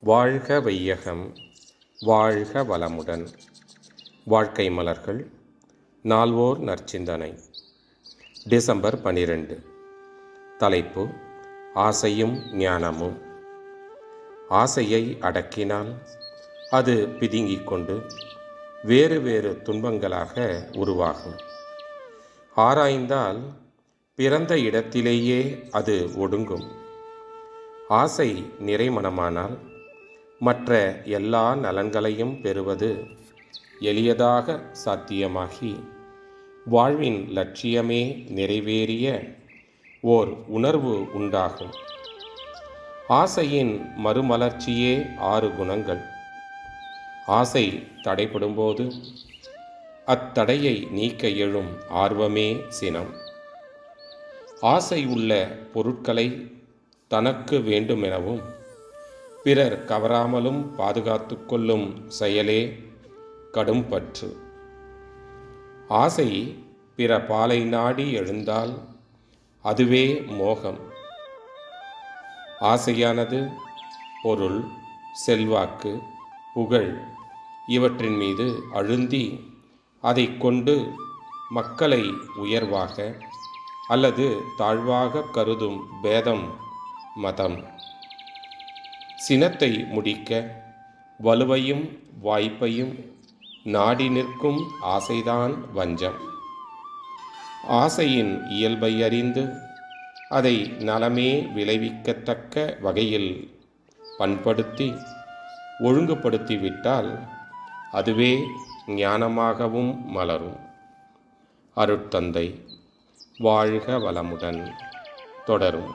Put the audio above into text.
வாழ்க வையகம், வாழ்க வளமுடன். வாழ்க்கை மலர்கள் நால்வோர் நற்சிந்தனை. டிசம்பர் 12. தலைப்பு: ஆசையும் ஞானமும். ஆசையை அடக்கினால் அது பிதுங்கிக் கொண்டு வேறு வேறு துன்பங்களாக உருவாகும். ஆராய்ந்தால் பிறந்த இடத்திலேயே அது ஒடுங்கும். ஆசை நிறைமனமானால் மற்ற எல்லா நலன்களையும் பெறுவது எளியதாக சாத்தியமாகி வாழ்வின் லட்சியமே நிறைவேறிய ஓர் உணர்வு உண்டாகும். ஆசையின் மறுமலர்ச்சியே 6 குணங்கள். ஆசை தடைப்படும்போது அத்தடையை நீக்க எழும் ஆர்வமே சினம். ஆசை உள்ள பொருட்களை தனக்கு வேண்டுமெனவும் பிறர் கவராமலும் பாதுகாத்து கொள்ளும் செயலே கடும் பற்று. ஆசை பிற பாலை நாடி எழுந்தால் அதுவே மோகம். ஆசையானது பொருள், செல்வாக்கு, புகழ் இவற்றின் மீது அழுந்தி அதை கொண்டு மக்களை உயர்வாக அல்லது தாழ்வாக கருதும் பேதம் மதம். சினத்தை முடிக்க வலுவையும் வாய்ப்பையும் நாடி நிற்கும் ஆசைதான் வஞ்சம். ஆசையின் இயல்பை அறிந்து அதை நலமே விளைவிக்கத்தக்க வகையில் பண்படுத்தி ஒழுங்குபடுத்திவிட்டால் அதுவே ஞானமாகவும் மலரும். அருட்தந்தை. வாழ்க வளமுடன். தொடரும்.